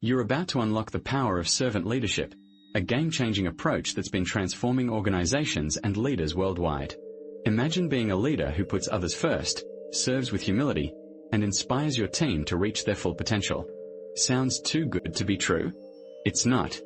You're about to unlock the power of servant leadership, a game-changing approach that's been transforming organizations and leaders worldwide. Imagine being a leader who puts others first, serves with humility, and inspires your team to reach their full potential. Sounds too good to be true? It's not.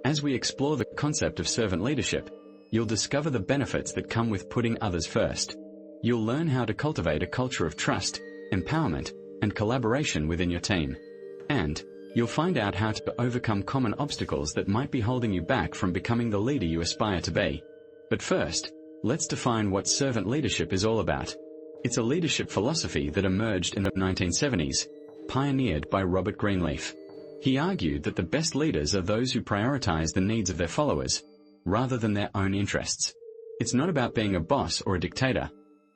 As we explore the concept of servant leadership, you'll discover the benefits that come with putting others first. You'll learn how to cultivate a culture of trust, empowerment, and collaboration within your team. And you'll find out how to overcome common obstacles that might be holding you back from becoming the leader you aspire to be. But first, let's define what servant leadership is all about. It's a leadership philosophy that emerged in the 1970s, pioneered by Robert Greenleaf. He argued that the best leaders are those who prioritize the needs of their followers, rather than their own interests. It's not about being a boss or a dictator.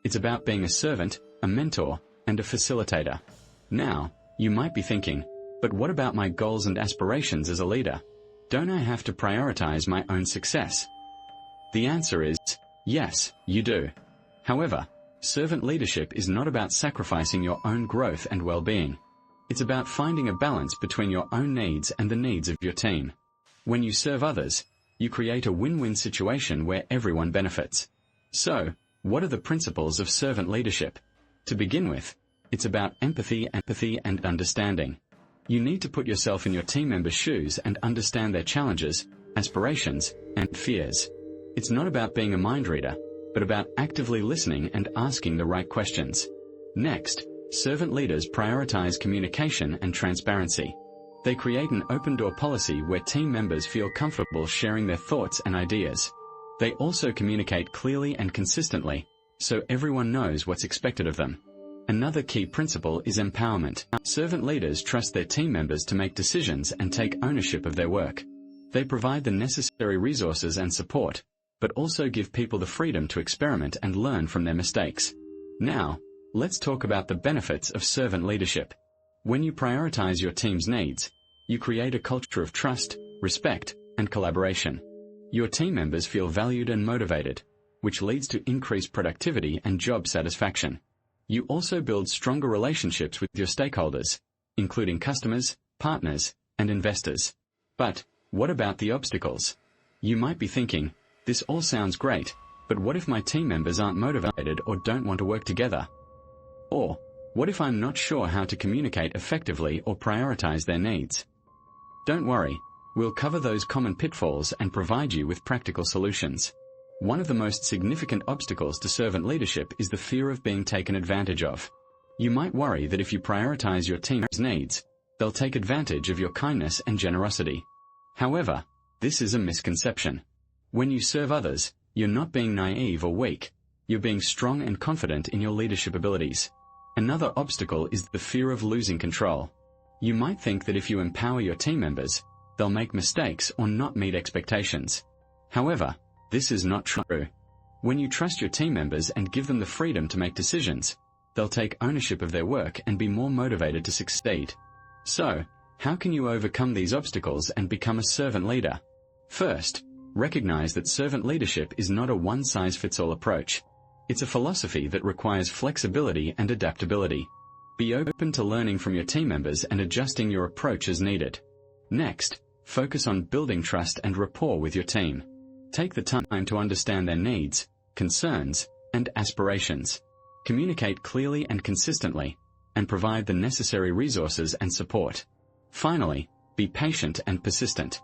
It's about being a servant, a mentor, and a facilitator. Now, you might be thinking, but what about my goals and aspirations as a leader? Don't I have to prioritize my own success? The answer is, yes, you do. However, servant leadership is not about sacrificing your own growth and well-being. It's about finding a balance between your own needs and the needs of your team. When you serve others, you create a win-win situation where everyone benefits. So, what are the principles of servant leadership? To begin with, it's about empathy and understanding. You need to put yourself in your team members' shoes and understand their challenges, aspirations, and fears. It's not about being a mind reader, but about actively listening and asking the right questions. Next, servant leaders prioritize communication and transparency. They create an open-door policy where team members feel comfortable sharing their thoughts and ideas. They also communicate clearly and consistently, so everyone knows what's expected of them. Another key principle is empowerment. Servant leaders trust their team members to make decisions and take ownership of their work. They provide the necessary resources and support, but also give people the freedom to experiment and learn from their mistakes. Now, let's talk about the benefits of servant leadership. When you prioritize your team's needs, you create a culture of trust, respect, and collaboration. Your team members feel valued and motivated, which leads to increased productivity and job satisfaction. You also build stronger relationships with your stakeholders, including customers, partners, and investors. But what about the obstacles? You might be thinking, this all sounds great, but what if my team members aren't motivated or don't want to work together? Or, what if I'm not sure how to communicate effectively or prioritize their needs? Don't worry, we'll cover those common pitfalls and provide you with practical solutions. One of the most significant obstacles to servant leadership is the fear of being taken advantage of. You might worry that if you prioritize your team's needs, they'll take advantage of your kindness and generosity. However, this is a misconception. When you serve others, you're not being naive or weak. You're being strong and confident in your leadership abilities. Another obstacle is the fear of losing control. You might think that if you empower your team members, they'll make mistakes or not meet expectations. However, this is not true. When you trust your team members and give them the freedom to make decisions, they'll take ownership of their work and be more motivated to succeed. So, how can you overcome these obstacles and become a servant leader? First, recognize that servant leadership is not a one-size-fits-all approach. It's a philosophy that requires flexibility and adaptability. Be open to learning from your team members and adjusting your approach as needed. Next, focus on building trust and rapport with your team. Take the time to understand their needs, concerns, and aspirations. Communicate clearly and consistently, and provide the necessary resources and support. Finally, be patient and persistent.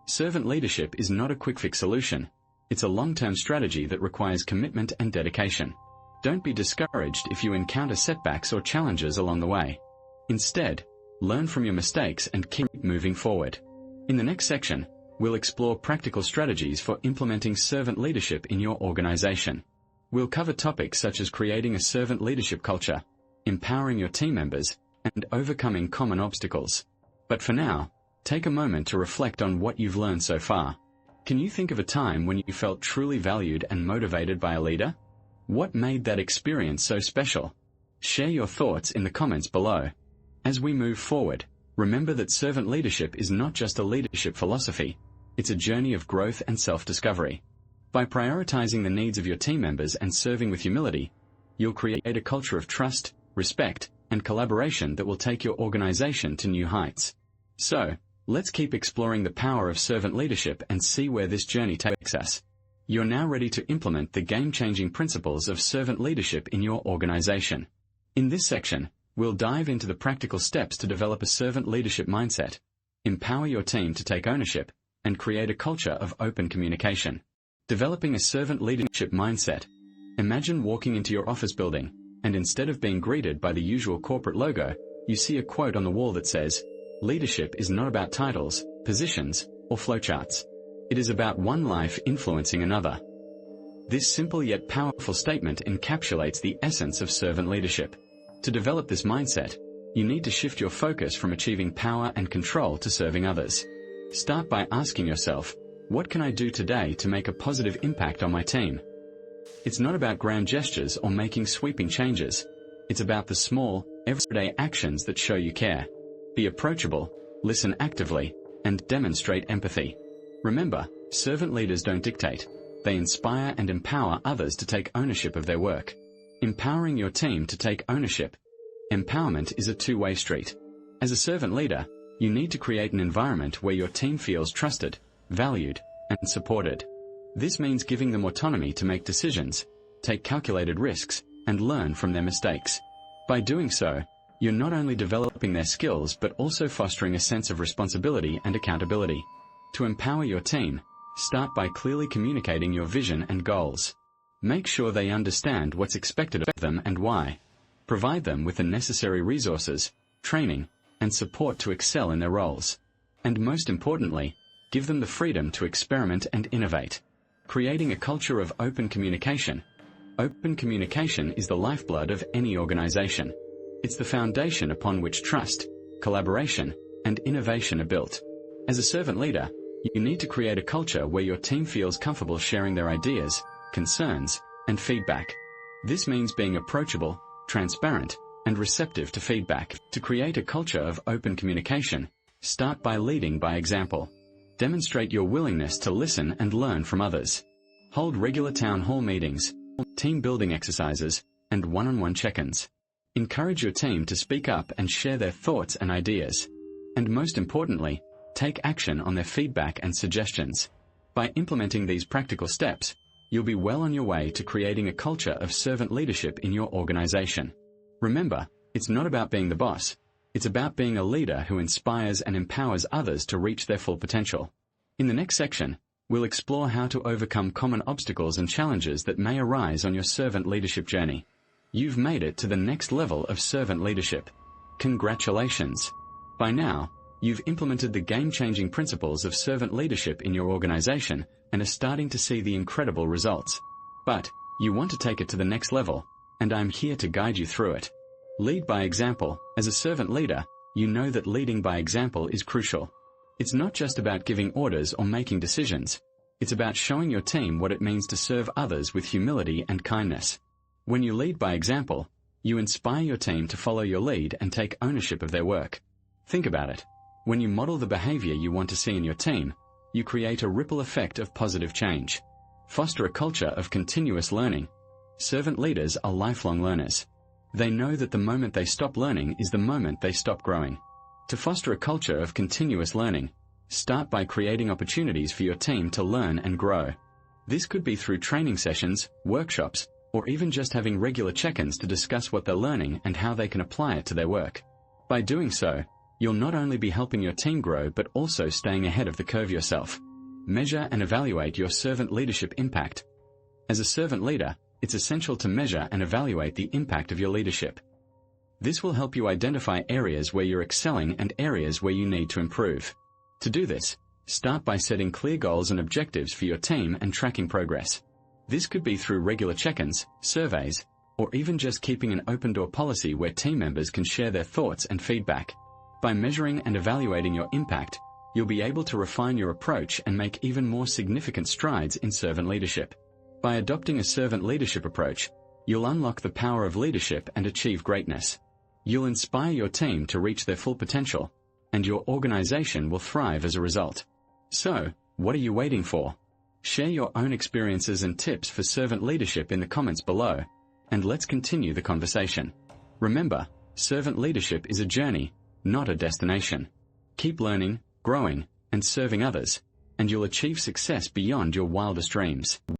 Servant leadership is not a quick-fix solution. It's a long-term strategy that requires commitment and dedication. Don't be discouraged if you encounter setbacks or challenges along the way. Instead, learn from your mistakes and keep moving forward. In the next section, we'll explore practical strategies for implementing servant leadership in your organization. We'll cover topics such as creating a servant leadership culture, empowering your team members, and overcoming common obstacles. But for now, take a moment to reflect on what you've learned so far. Can you think of a time when you felt truly valued and motivated by a leader? What made that experience so special? Share your thoughts in the comments below. As we move forward, remember that servant leadership is not just a leadership philosophy. It's a journey of growth and self-discovery. By prioritizing the needs of your team members and serving with humility, you'll create a culture of trust, respect, and collaboration that will take your organization to new heights. So, Let's keep exploring the power of servant leadership and see where this journey takes us. You're now ready to implement the game-changing principles of servant leadership in your organization. In this section, we'll dive into the practical steps to develop a servant leadership mindset, empower your team to take ownership, and create a culture of open communication. Developing a servant leadership mindset. Imagine walking into your office building, and instead of being greeted by the usual corporate logo, you see a quote on the wall that says, "Leadership is not about titles, positions, or flowcharts. It is about one life influencing another." This simple yet powerful statement encapsulates the essence of servant leadership. To develop this mindset, you need to shift your focus from achieving power and control to serving others. Start by asking yourself, what can I do today to make a positive impact on my team? It's not about grand gestures or making sweeping changes. It's about the small, everyday actions that show you care. Be approachable, listen actively, and demonstrate empathy. Remember, servant leaders don't dictate. They inspire and empower others to take ownership of their work. Empowering your team to take ownership. Empowerment is a two-way street. As a servant leader, you need to create an environment where your team feels trusted, valued, and supported. This means giving them autonomy to make decisions, take calculated risks, and learn from their mistakes. By doing so, you're not only developing their skills but also fostering a sense of responsibility and accountability. To empower your team, start by clearly communicating your vision and goals. Make sure they understand what's expected of them and why. Provide them with the necessary resources, training, and support to excel in their roles. And most importantly, give them the freedom to experiment and innovate. Creating a culture of open communication. Open communication is the lifeblood of any organization. It's the foundation upon which trust, collaboration, and innovation are built. As a servant leader, you need to create a culture where your team feels comfortable sharing their ideas, concerns, and feedback. This means being approachable, transparent, and receptive to feedback. To create a culture of open communication, start by leading by example. Demonstrate your willingness to listen and learn from others. Hold regular town hall meetings, team building exercises, and one-on-one check-ins. Encourage your team to speak up and share their thoughts and ideas. And most importantly, take action on their feedback and suggestions. By implementing these practical steps, you'll be well on your way to creating a culture of servant leadership in your organization. Remember, it's not about being the boss. It's about being a leader who inspires and empowers others to reach their full potential. In the next section, we'll explore how to overcome common obstacles and challenges that may arise on your servant leadership journey. You've made it to the next level of servant leadership. Congratulations! By now, you've implemented the game-changing principles of servant leadership in your organization and are starting to see the incredible results. But you want to take it to the next level, and I'm here to guide you through it. Lead by example. As a servant leader, you know that leading by example is crucial. It's not just about giving orders or making decisions. It's about showing your team what it means to serve others with humility and kindness. When you lead by example, you inspire your team to follow your lead and take ownership of their work. Think about it. When you model the behavior you want to see in your team, you create a ripple effect of positive change. Foster a culture of continuous learning. Servant leaders are lifelong learners. They know that the moment they stop learning is the moment they stop growing. To foster a culture of continuous learning, start by creating opportunities for your team to learn and grow. This could be through training sessions, workshops, or even just having regular check-ins to discuss what they're learning and how they can apply it to their work. By doing so, you'll not only be helping your team grow but also staying ahead of the curve yourself. Measure and evaluate your servant leadership impact. As a servant leader, it's essential to measure and evaluate the impact of your leadership. This will help you identify areas where you're excelling and areas where you need to improve. To do this, start by setting clear goals and objectives for your team and tracking progress. This could be through regular check-ins, surveys, or even just keeping an open-door policy where team members can share their thoughts and feedback. By measuring and evaluating your impact, you'll be able to refine your approach and make even more significant strides in servant leadership. By adopting a servant leadership approach, you'll unlock the power of leadership and achieve greatness. You'll inspire your team to reach their full potential, and your organization will thrive as a result. So, what are you waiting for? Share your own experiences and tips for servant leadership in the comments below, and let's continue the conversation. Remember, servant leadership is a journey, not a destination. Keep learning, growing, and serving others, and you'll achieve success beyond your wildest dreams.